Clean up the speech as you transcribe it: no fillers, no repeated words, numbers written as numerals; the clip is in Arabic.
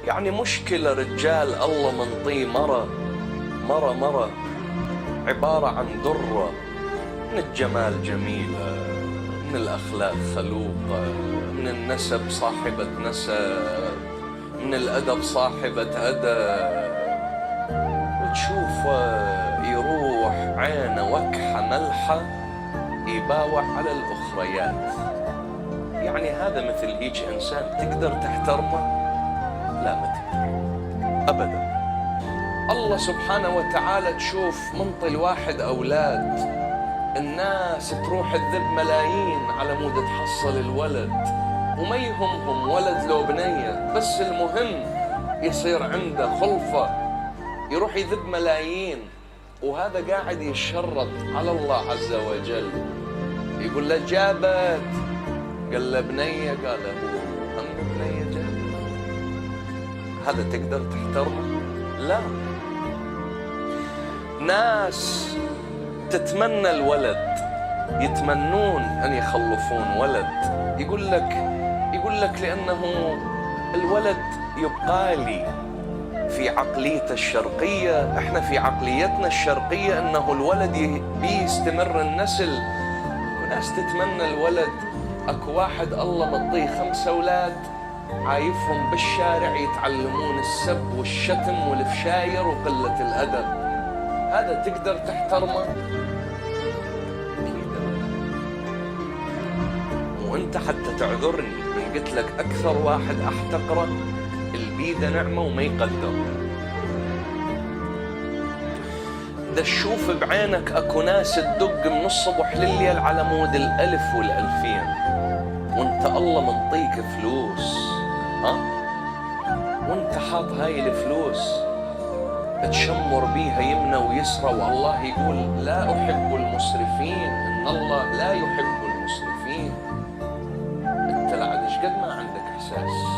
يعني مشكلة رجال الله منطيه مرة عبارة عن درة، من الجمال جميلة، من الأخلاق خلوقة، من النسب صاحبة نسب، من الأدب صاحبة أدب، وتشوفه يروح عينه وكحة ملحة يباوع على الأخريات. يعني هذا مثل هيج إنسان تقدر تحترمه؟ لا، ما تقدر أبدا. الله سبحانه وتعالى تشوف منطي الواحد أولاد، الناس تروح تذب ملايين على مود تحصل الولد، وما يهمهم ولد لو بنية، بس المهم يصير عنده خلفة، يروح يذب ملايين، وهذا قاعد يشرط على الله عز وجل. يقول له جابت، قال له بنية، قال له أم بنية جابت. هذا تقدر تحترمه؟ لا. ناس تتمنى الولد، يتمنون أن يخلفون ولد، يقول لك لأنه الولد يبقى لي. في عقليته الشرقية، احنا في عقليتنا الشرقية أنه الولد بيستمر النسل، وناس تتمنى الولد. أكو واحد الله مطيه 5 أولاد عايفهم بالشارع يتعلمون السب والشتم والفشاير وقلة الأدب. هذا تقدر تحترمه؟ وانت حتى تعذرني من قلت لك اكثر واحد احتقره البيده نعمه وما يقدر. ده تشوف بعينك اكو ناس تدق من الصبح لليل على مود الالف والالفين، وانت الله منطيك فلوس، وانت حاط هاي الفلوس تشمر بيها يمنى ويسرى، والله يقول لا أحب المسرفين، إن الله لا يحب المسرفين. أنت لا عاد قد ما عندك إحساس.